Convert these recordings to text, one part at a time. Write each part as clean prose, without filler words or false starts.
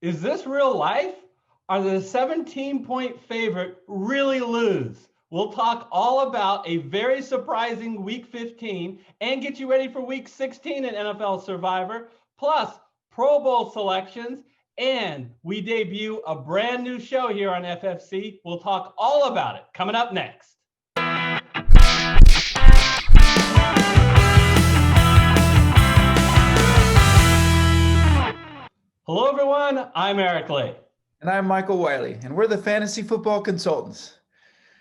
Is this real life? Are the 17-point favorite really lose? We'll talk all about a very surprising Week 15 and get you ready for Week 16 in NFL Survivor, plus Pro Bowl selections, and we debut a brand new show here on FFC. We'll talk all about it coming up next. Hello, everyone. I'm Eric Lee. And I'm Michael Wiley, and we're the Fantasy Football Consultants.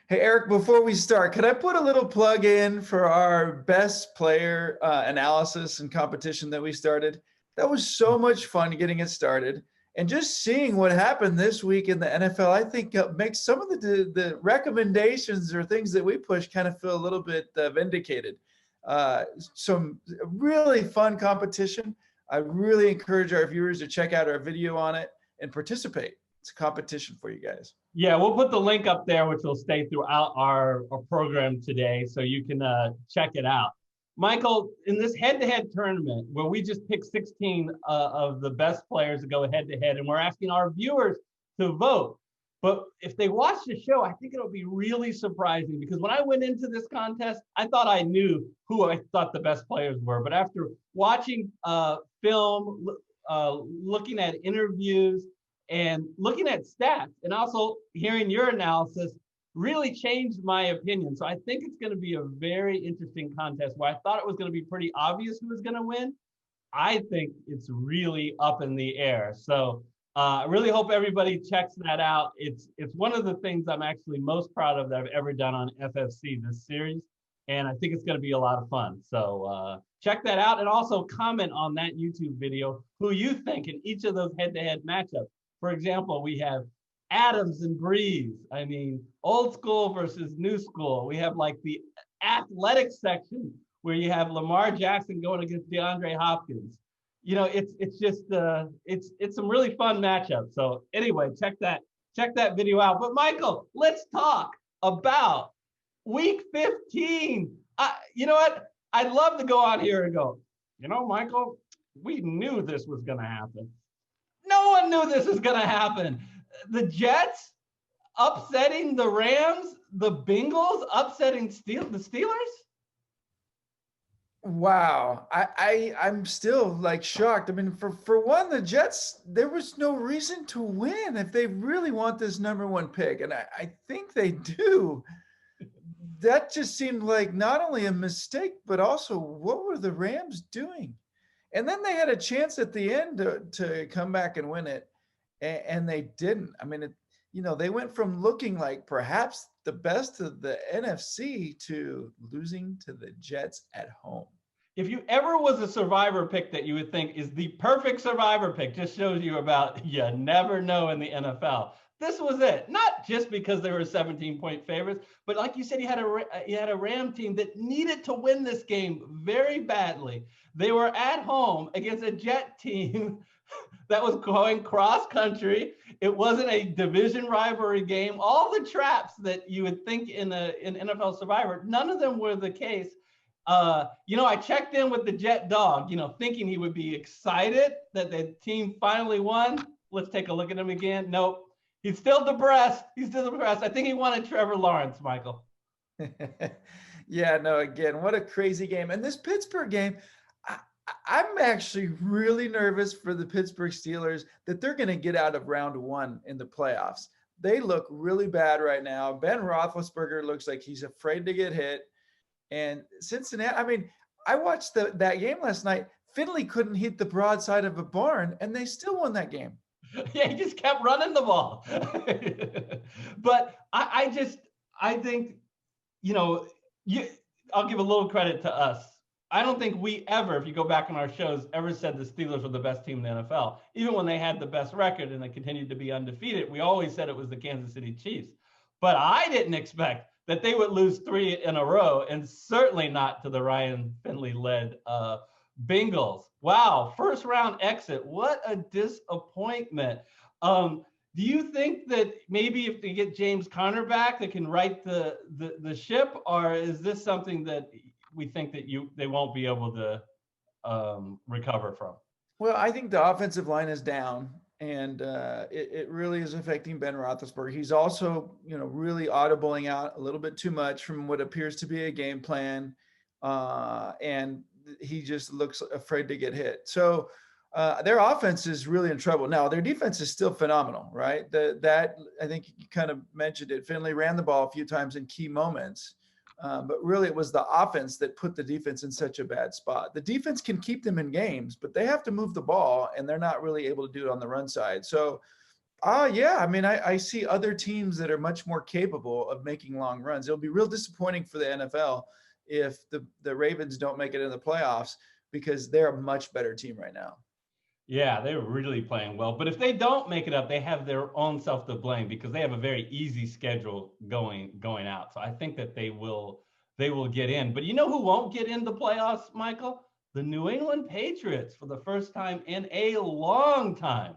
Hey, Eric, before we start, could I put a little plug in for our best player analysis and competition that we started? That was so much fun getting it started. And just seeing what happened this week in the NFL, I think makes some of the recommendations or things that we push kind of feel a little bit vindicated. Some really fun competition. I really encourage our viewers to check out our video on it and participate. It's a competition for you guys. Yeah, we'll put the link up there, which will stay throughout our program today, so you can check it out. Michael, in this head-to-head tournament where we just pick 16 of the best players to go head-to-head, and we're asking our viewers to vote. But if they watch the show, I think it'll be really surprising, because when I went into this contest, I thought I knew who I thought the best players were. But after watching film, looking at interviews, and looking at stats, and also hearing your analysis, really changed my opinion. So I think it's going to be a very interesting contest where I thought it was going to be pretty obvious who was going to win. I think it's really up in the air. So I really hope everybody checks that out. It's one of the things I'm actually most proud of that I've ever done on FFC this series. And I think it's going to be a lot of fun. So check that out, and also comment on that YouTube video who you think in each of those head-to-head matchups. For example, we have Adams and Breeze. I mean, old school versus new school. We have like the athletic section where you have Lamar Jackson going against DeAndre Hopkins. You know, it's just it's some really fun matchups. So anyway, check that video out. But Michael, let's talk about Week 15. You know what? I'd love to go on here and go, you know, Michael, we knew this was going to happen. No one knew this was going to happen. The Jets upsetting the Rams, the Bengals upsetting the Steelers. Wow. I'm still like shocked. I mean, for one, the Jets, there was no reason to win if they really want this number one pick. And I think they do. That just seemed like not only a mistake, but also what were the Rams doing? And then they had a chance at the end to come back and win it, and they didn't. I mean, they went from looking like perhaps the best of the NFC to losing to the Jets at home. If you ever was a survivor pick that you would think is the perfect survivor pick, just shows you about you never know in the NFL. This was it. Not just because they were 17-point favorites, but like you said, you had a Ram team that needed to win this game very badly. They were at home against a Jet team that was going cross country. It wasn't a division rivalry game. All the traps that you would think in NFL Survivor, none of them were the case. I checked in with the Jet dog, thinking he would be excited that the team finally won. Let's take a look at him again. Nope. He's still depressed. I think he wanted Trevor Lawrence, Michael. Yeah, no, again, what a crazy game. And this Pittsburgh game, I'm actually really nervous for the Pittsburgh Steelers that they're going to get out of round one in the playoffs. They look really bad right now. Ben Roethlisberger looks like he's afraid to get hit. And Cincinnati, I mean, I watched that game last night. Finley couldn't hit the broadside of a barn, and they still won that game. Yeah, he just kept running the ball. But I think, I'll give a little credit to us. I don't think we ever, if you go back on our shows, ever said the Steelers were the best team in the NFL. Even when they had the best record and they continued to be undefeated, we always said it was the Kansas City Chiefs. But I didn't expect that they would lose 3 in a row, and certainly not to the Ryan Finley-led Bengals. Wow, first round exit. What a disappointment. Do you think that maybe if they get James Conner back, they can right the ship, or is this something that we think that they won't be able to recover from? Well, I think the offensive line is down, and it really is affecting Ben Roethlisberger. He's also, really audibling out a little bit too much from what appears to be a game plan, and he just looks afraid to get hit. So their offense is really in trouble. Now, their defense is still phenomenal, right? That I think you kind of mentioned it. Finley ran the ball a few times in key moments, but really it was the offense that put the defense in such a bad spot. The defense can keep them in games, but they have to move the ball, and they're not really able to do it on the run side. So, yeah, I mean, I see other teams that are much more capable of making long runs. It'll be real disappointing for the NFL if the Ravens don't make it in the playoffs, because they're a much better team right now. Yeah, they're really playing well. But if they don't make it up, they have their own self to blame because they have a very easy schedule going out. So I think that they will get in. But you know who won't get in the playoffs, Michael? The New England Patriots for the first time in a long time.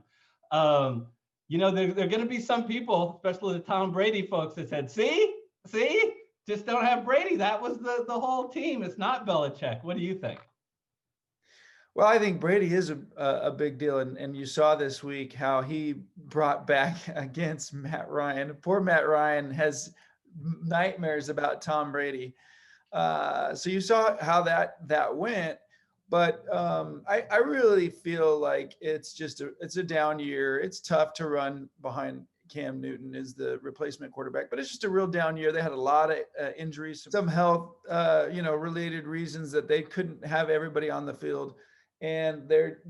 There are going to be some people, especially the Tom Brady folks, that said, see, just don't have Brady. That was the whole team. It's not Belichick. What do you think? Well, I think Brady is a big deal, and you saw this week how he brought back against Matt Ryan. Poor Matt Ryan has nightmares about Tom Brady. So you saw how that went, but I really feel like it's a down year. It's tough to run behind Cam Newton as the replacement quarterback, but it's just a real down year. They had a lot of injuries, some health, related reasons that they couldn't have everybody on the field. And their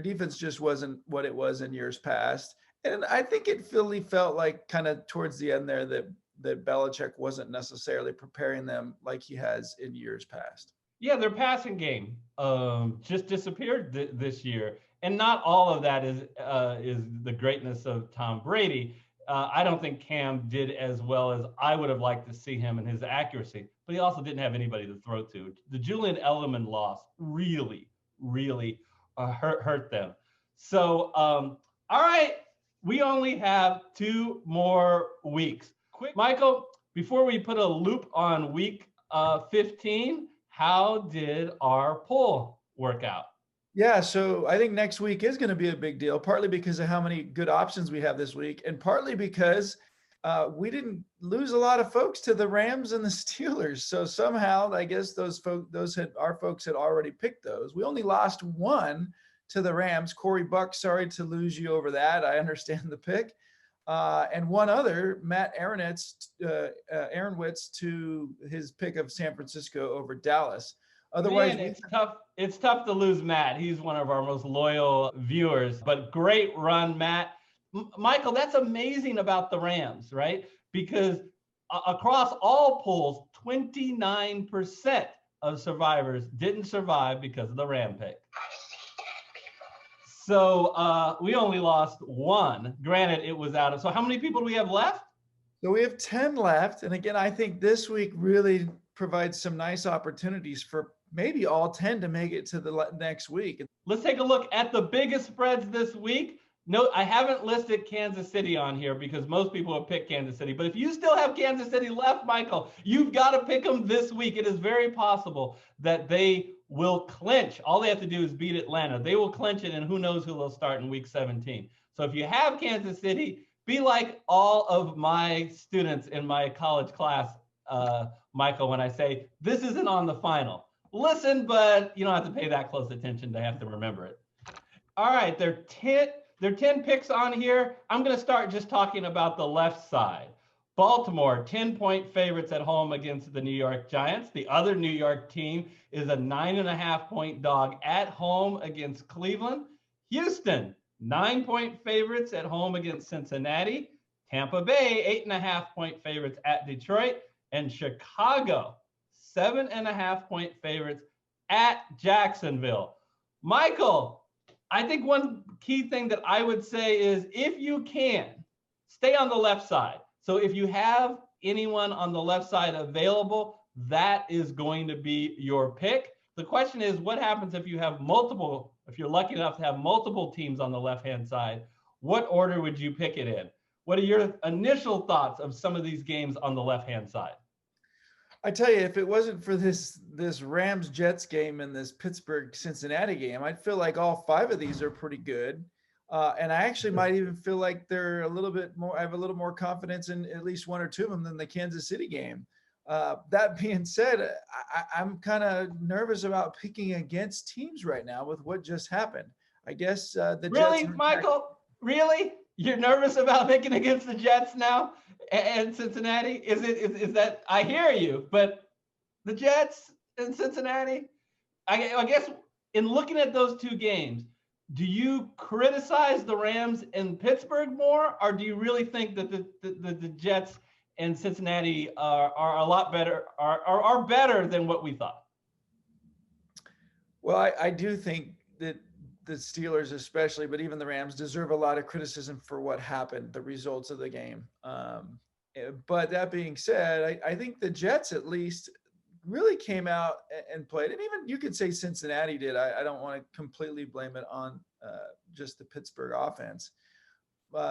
defense just wasn't what it was in years past. And I think it really felt like kind of towards the end there that Belichick wasn't necessarily preparing them like he has in years past. Yeah, their passing game just disappeared this year, and not all of that is the greatness of Tom Brady. I don't think Cam did as well as I would have liked to see him in his accuracy, but he also didn't have anybody to throw to. The Julian Edelman loss really hurt them. So, all right, we only have 2 more weeks. Quick, Michael, before we put a loop on week 15, how did our poll work out? Yeah, so I think next week is going to be a big deal, partly because of how many good options we have this week, and partly because we didn't lose a lot of folks to the Rams and the Steelers. So somehow, I guess our folks had already picked those. We only lost one to the Rams. Corey Buck, sorry to lose you over that. I understand the pick. And one other, Matt Aronowitz to his pick of San Francisco over Dallas. Otherwise, man, it's tough. It's tough to lose Matt. He's one of our most loyal viewers, but great run, Matt. Michael, that's amazing about the Rams, right? Because across all polls, 29% of survivors didn't survive because of the Ram pick. So we only lost one. Granted, it was out of. So how many people do we have left? So we have 10 left. And again, I think this week really provides some nice opportunities for maybe all 10 to make it to the next week. Let's take a look at the biggest spreads this week. No, I haven't listed Kansas City on here because most people have picked Kansas City. But if you still have Kansas City left, Michael, you've got to pick them this week. It is very possible that they will clinch. All they have to do is beat Atlanta. They will clinch it, and who knows who they'll start in week 17. So if you have Kansas City, be like all of my students in my college class, Michael, when I say this isn't on the final. Listen, but you don't have to pay that close attention to have to remember it. All right, there are 10 picks on here. I'm going to start just talking about the left side. Baltimore, 10-point favorites at home against the New York Giants. The other New York team is a 9.5-point dog at home against Cleveland. Houston, 9-point favorites at home against Cincinnati. Tampa Bay, 8.5-point favorites at Detroit. And Chicago, 7.5-point favorites at Jacksonville. Michael, I think one key thing that I would say is if you can, stay on the left side. So if you have anyone on the left side available, that is going to be your pick. The question is, what happens if you have multiple, if you're lucky enough to have multiple teams on the left-hand side, what order would you pick it in? What are your initial thoughts of some of these games on the left-hand side? I tell you, if it wasn't for this Rams-Jets game and this Pittsburgh-Cincinnati game, I'd feel like all 5 of these are pretty good. And I actually might even feel like they're a little bit more, I have a little more confidence in at least one or two of them than the Kansas City game. That being said, I'm kind of nervous about picking against teams right now with what just happened. I guess the Jets. Really, Michael? Really? You're nervous about picking against the Jets now and Cincinnati? Is that, I hear you, but the Jets and Cincinnati, I guess in looking at those two games, do you criticize the Rams in Pittsburgh more, or do you really think that the Jets and Cincinnati are a lot better, are better than what we thought? Well, I do think that the Steelers especially, but even the Rams deserve a lot of criticism for what happened, the results of the game. But that being said, I think the Jets at least really came out and played. And even you could say Cincinnati did. I don't want to completely blame it on just the Pittsburgh offense.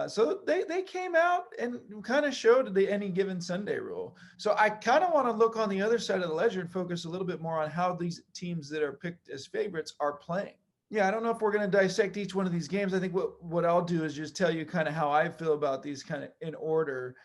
So they came out and kind of showed the any given Sunday rule. So I kind of want to look on the other side of the ledger and focus a little bit more on how these teams that are picked as favorites are playing. Yeah, I don't know if we're going to dissect each one of these games. I think what I'll do is just tell you kind of how I feel about these kind of in order.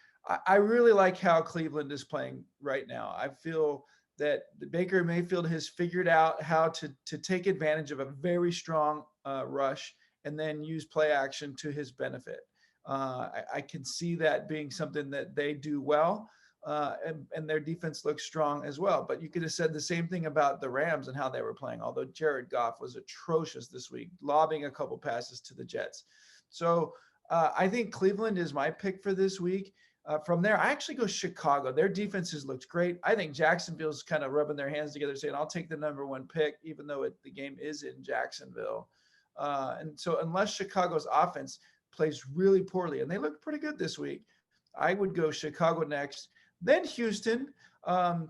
I really like how Cleveland is playing right now. I feel that Baker Mayfield has figured out how to take advantage of a very strong rush and then use play action to his benefit. I can see that being something that they do well, and their defense looks strong as well. But you could have said the same thing about the Rams and how they were playing, although Jared Goff was atrocious this week, lobbing a couple passes to the Jets. So I think Cleveland is my pick for this week. From there, I actually go Chicago. Their defenses looked great. I think Jacksonville's kind of rubbing their hands together saying, I'll take the number one pick, even though the game is in Jacksonville. And so unless Chicago's offense plays really poorly, and they look pretty good this week, I would go Chicago next. Then Houston,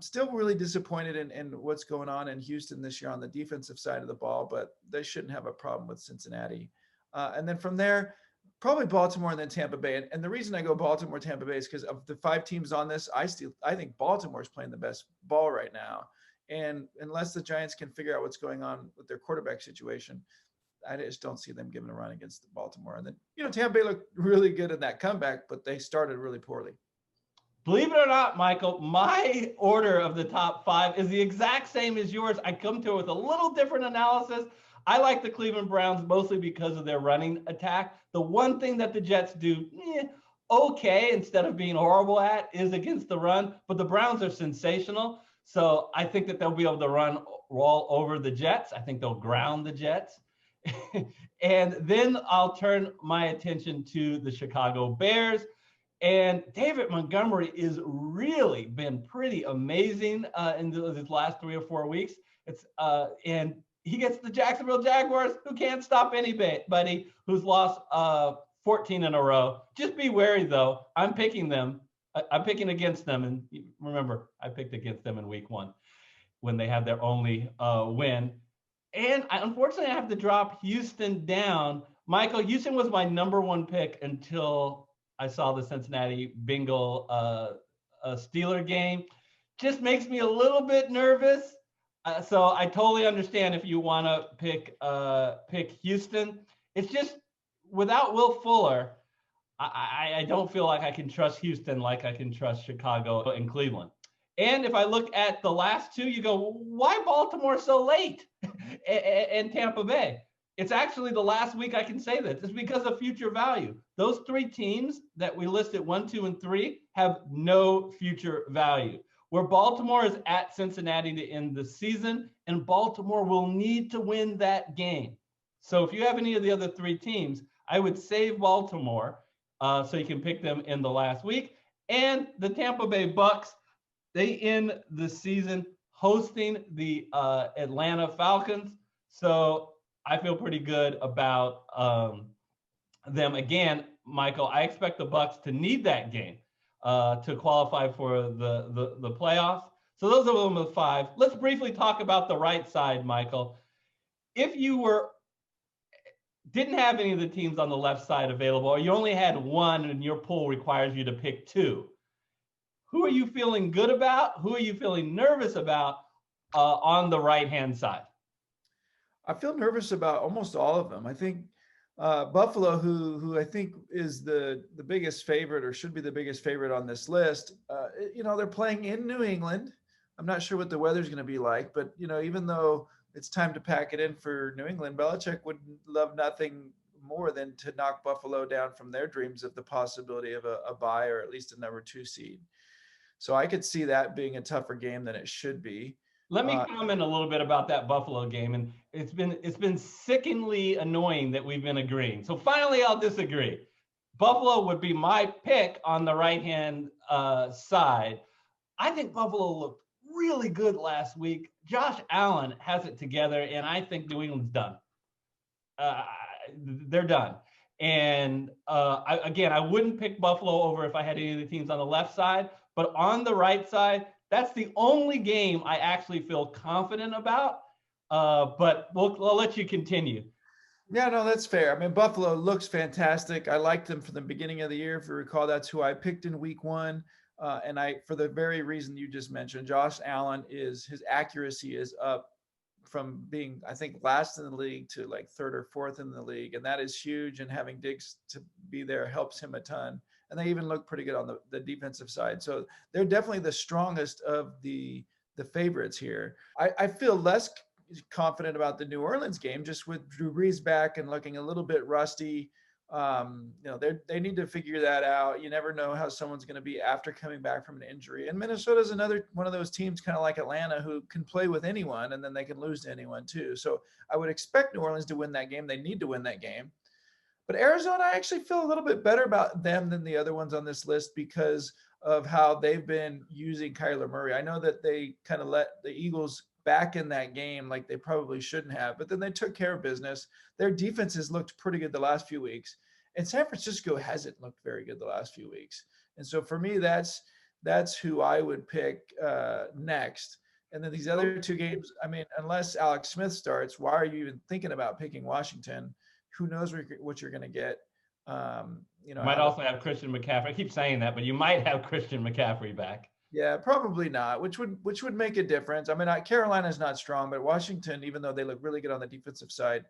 still really disappointed in what's going on in Houston this year on the defensive side of the ball, but they shouldn't have a problem with Cincinnati. And then from there, probably Baltimore and then Tampa Bay. And the reason I go Baltimore, Tampa Bay is because of the 5 teams on this, I think Baltimore's playing the best ball right now. And unless the Giants can figure out what's going on with their quarterback situation, I just don't see them giving a run against Baltimore. And then, Tampa Bay looked really good in that comeback, but they started really poorly. Believe it or not, Michael, my order of the top 5 is the exact same as yours. I come to it with a little different analysis. I like the Cleveland Browns mostly because of their running attack. The one thing that the Jets do okay instead of being horrible at is against the run, but the Browns are sensational. So I think that they'll be able to roll over the Jets. I think they'll ground the Jets. And then I'll turn my attention to the Chicago Bears. And David Montgomery has really been pretty amazing in his last 3 or 4 weeks. And he gets the Jacksonville Jaguars, who can't stop anybody, who's lost 14 in a row. Just be wary, though. I'm picking them. I'm picking against them. And remember, I picked against them in week 1 when they had their only win. And unfortunately, I have to drop Houston down. Michael, Houston was my number 1 pick until I saw the Cincinnati Bengal Steeler game. Just makes me a little bit nervous. So I totally understand if you want to pick Houston. It's just without Will Fuller, I don't feel like I can trust Houston like I can trust Chicago and Cleveland. And if I look at the last 2, you go, why Baltimore so late and Tampa Bay? It's actually the last week I can say this. It's because of future value. Those 3 teams that we listed 1, 2, and 3 have no future value. Where Baltimore is at Cincinnati to end the season, and Baltimore will need to win that game. So if you have any of the other 3 teams, I would save Baltimore so you can pick them in the last week. And the Tampa Bay Bucks, they end the season hosting the Atlanta Falcons. So I feel pretty good about them. Again, Michael, I expect the Bucks to need that game to qualify for the playoffs. So those are the 5. Let's briefly talk about the right side, Michael. If you didn't have any of the teams on the left side available, or you only had 1 and your pool requires you to pick 2, who are you feeling good about? Who are you feeling nervous about on the right-hand side? I feel nervous about almost all of them. I think Buffalo, who I think is the biggest favorite or should be the biggest favorite on this list, they're playing in New England. I'm not sure what the weather's going to be like, but even though it's time to pack it in for New England, Belichick would love nothing more than to knock Buffalo down from their dreams of the possibility of a bye or at least a number 2 seed. So I could see that being a tougher game than it should be. Let me comment a little bit about that Buffalo game, and it's been sickeningly annoying that we've been agreeing. So finally, I'll disagree. Buffalo would be my pick on the right-hand side. I think Buffalo looked really good last week. Josh Allen has it together, and I think New England's done. They're done. And I wouldn't pick Buffalo over if I had any of the teams on the left side, but on the right side, that's the only game I actually feel confident about. But I'll let you continue. Yeah, no, that's fair. I mean, Buffalo looks fantastic. I liked them from the beginning of the year. If you recall, that's who I picked in week 1. And for the very reason you just mentioned, Josh Allen his accuracy is up from being, I think, last in the league to like 3rd or 4th in the league. And that is huge. And having Diggs to be there helps him a ton. And they even look pretty good on the defensive side. So they're definitely the strongest of the favorites here. I feel less confident about the New Orleans game, just with Drew Brees back and looking a little bit rusty. They need to figure that out. You never know how someone's going to be after coming back from an injury. And Minnesota's another one of those teams, kind of like Atlanta, who can play with anyone and then they can lose to anyone too. So I would expect New Orleans to win that game. They need to win that game. But Arizona, I actually feel a little bit better about them than the other ones on this list because of how they've been using Kyler Murray. I know that they kind of let the Eagles back in that game like they probably shouldn't have, but then they took care of business. Their defense has looked pretty good the last few weeks, and San Francisco hasn't looked very good the last few weeks. And so for me, that's who I would pick next. And then these other 2 games, I mean, unless Alex Smith starts, why are you even thinking about picking Washington? Who knows what you're going to get? You might also have Christian McCaffrey. I keep saying that, but you might have Christian McCaffrey back. Yeah, probably not, which would make a difference. I mean, Carolina's not strong, but Washington, even though they look really good on the defensive side,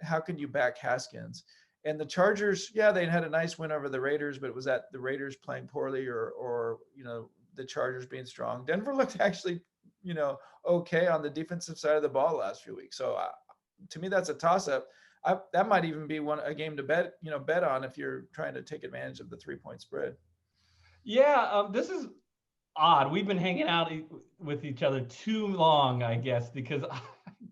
how can you back Haskins? And the Chargers, yeah, they had a nice win over the Raiders, but was that the Raiders playing poorly or the Chargers being strong? Denver looked actually, okay on the defensive side of the ball the last few weeks. So to me, that's a toss-up. That might even be a game to bet on if you're trying to take advantage of the 3-point spread. Yeah, this is odd. We've been hanging out with each other too long, I guess, because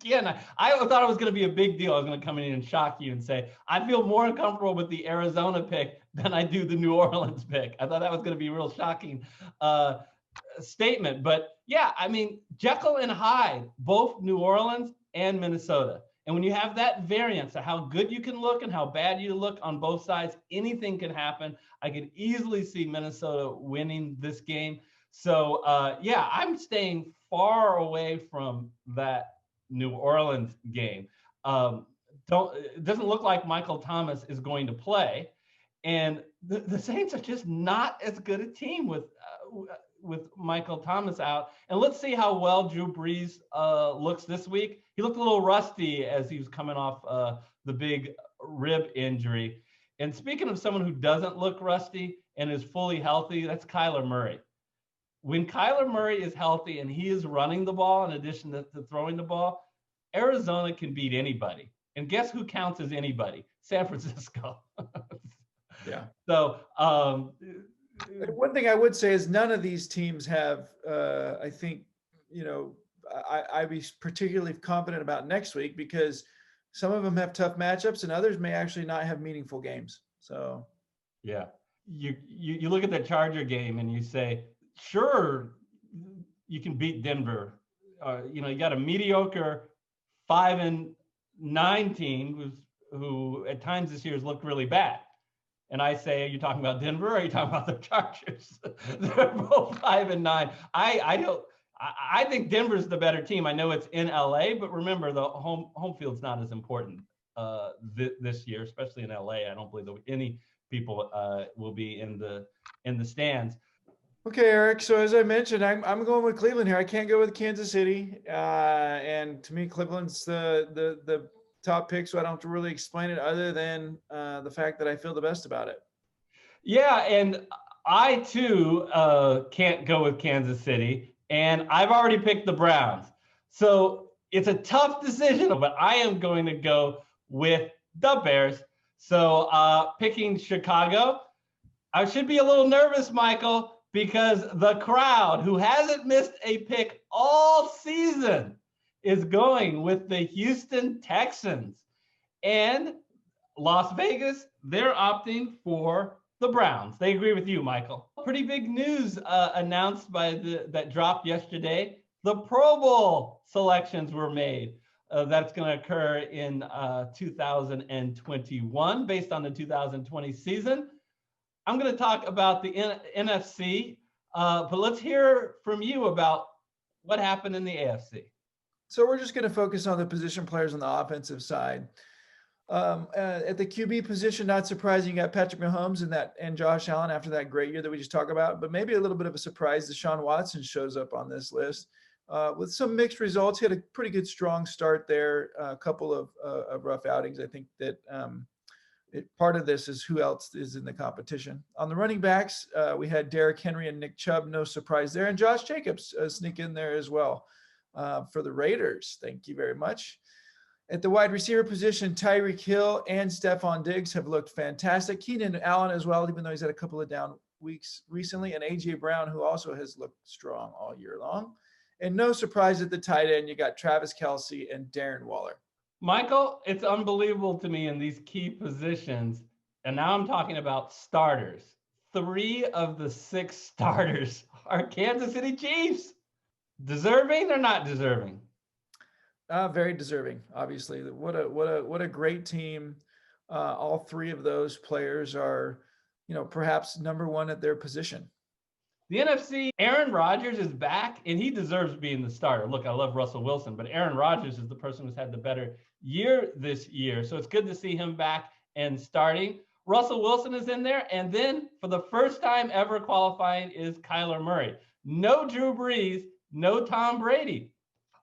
again, I thought it was going to be a big deal. I was going to come in and shock you and say, I feel more uncomfortable with the Arizona pick than I do the New Orleans pick. I thought that was going to be a real shocking statement. But yeah, I mean, Jekyll and Hyde, both New Orleans and Minnesota. And when you have that variance of how good you can look and how bad you look on both sides, anything can happen. I could easily see Minnesota winning this game. So, I'm staying far away from that New Orleans game. It doesn't look like Michael Thomas is going to play. And the Saints are just not as good a team with Michael Thomas out. And let's see how well Drew Brees looks this week. He looked a little rusty as he was coming off the big rib injury. And speaking of someone who doesn't look rusty and is fully healthy, that's Kyler Murray. When Kyler Murray is healthy and he is running the ball in addition to throwing the ball, Arizona can beat anybody. And guess who counts as anybody? San Francisco. Yeah. So one thing I would say is none of these teams have, I think, I'd be particularly confident about next week because some of them have tough matchups and others may actually not have meaningful games. So, yeah, you look at the Charger game and you say, sure, you can beat Denver. You got a mediocre 5-9 team who at times this year has looked really bad. And I say, are you talking about Denver or are you talking about the Chargers? They're both 5-9. I think Denver's the better team. I know it's in LA, but remember the home field's not as important this year, especially in LA. I don't believe that any people will be in the stands. Okay, Eric. So as I mentioned, I'm going with Cleveland here. I can't go with Kansas City, and to me, Cleveland's the top pick, so I don't have to really explain it other than the fact that I feel the best about it. Yeah, and I too can't go with Kansas City, and I've already picked the Browns. So it's a tough decision, but I am going to go with the Bears. So picking Chicago, I should be a little nervous, Michael, because the crowd, who hasn't missed a pick all season, is going with the Houston Texans. And Las Vegas, they're opting for the Browns. They agree with you, Michael. Pretty big news announced that dropped yesterday. The Pro Bowl selections were made. That's going to occur in 2021 based on the 2020 season. I'm going to talk about the NFC, but let's hear from you about what happened in the AFC. So we're just going to focus on the position players on the offensive side. At the QB position, not surprising, you got Patrick Mahomes and Josh Allen after that great year that we just talked about, but maybe a little bit of a surprise. Deshaun Watson shows up on this list with some mixed results. He had a pretty good, strong start there, a couple of rough outings. I think that part of this is who else is in the competition. On the running backs, we had Derrick Henry and Nick Chubb, no surprise there, and Josh Jacobs sneak in there as well for the Raiders. Thank you very much. At the wide receiver position, Tyreek Hill and Stephon Diggs have looked fantastic. Keenan Allen as well, even though he's had a couple of down weeks recently, and A.J. Brown, who also has looked strong all year long. And no surprise at the tight end, you got Travis Kelce and Darren Waller. Michael, it's unbelievable to me in these key positions, and now I'm talking about starters. 3 of the 6 starters are Kansas City Chiefs. Deserving or not deserving? Very deserving, obviously. What a great team. All 3 of those players are, perhaps number 1 at their position. The NFC, Aaron Rodgers is back, and he deserves being the starter. Look, I love Russell Wilson, but Aaron Rodgers is the person who's had the better year this year. So it's good to see him back and starting. Russell Wilson is in there, and then for the first time ever qualifying is Kyler Murray. No Drew Brees, no Tom Brady.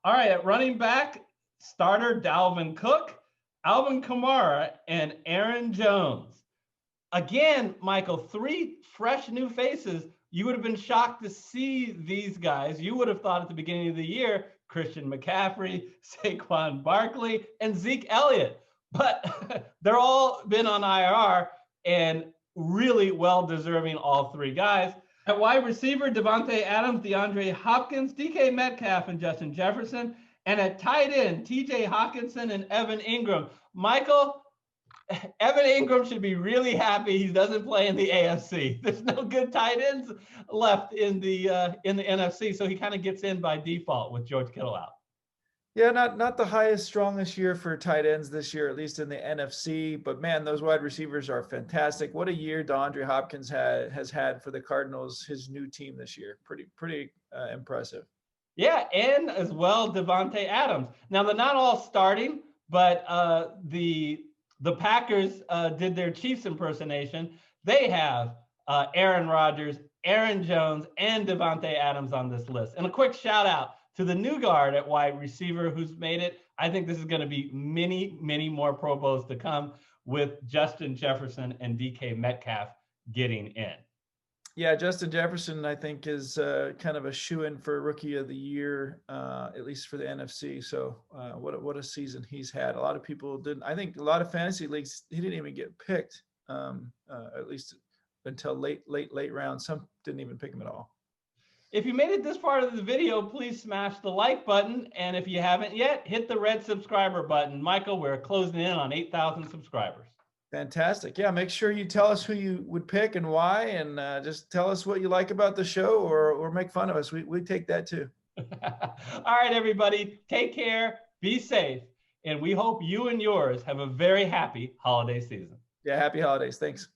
All right, at running back, starter Dalvin Cook, Alvin Kamara, and Aaron Jones. Again, Michael, 3 fresh new faces. You would have been shocked to see these guys. You would have thought at the beginning of the year, Christian McCaffrey, Saquon Barkley, and Zeke Elliott. But they're all been on IR and really well-deserving, all 3 guys. At wide receiver, Devontae Adams, DeAndre Hopkins, DK Metcalf, and Justin Jefferson. And at tight end, TJ Hawkinson and Evan Ingram. Michael, Evan Ingram should be really happy he doesn't play in the AFC. There's no good tight ends left in the NFC, so he kind of gets in by default with George Kittle out. Yeah, not the highest, strongest year for tight ends this year, at least in the NFC. But man, those wide receivers are fantastic. What a year DeAndre Hopkins has had for the Cardinals, his new team this year. Pretty impressive. Yeah, and as well Devontae Adams. Now they're not all starting, but the Packers did their Chiefs impersonation. They have Aaron Rodgers, Aaron Jones, and Devontae Adams on this list. And a quick shout out to the new guard at wide receiver who's made it. I think this is going to be many more Pro Bowls to come with Justin Jefferson and DK Metcalf getting in. Yeah, Justin Jefferson, I think, is kind of a shoo-in for Rookie of the Year, at least for the NFC. So what a season he's had. A lot of people didn't. I think a lot of fantasy leagues, he didn't even get picked, at least until late round. Some didn't even pick him at all. If you made it this far of the video, please smash the like button. And if you haven't yet, hit the red subscriber button. Michael, we're closing in on 8,000 subscribers. Fantastic. Yeah, make sure you tell us who you would pick and why, and just tell us what you like about the show or make fun of us. We take that too. All right, everybody, take care, be safe, and we hope you and yours have a very happy holiday season. Yeah, happy holidays. Thanks.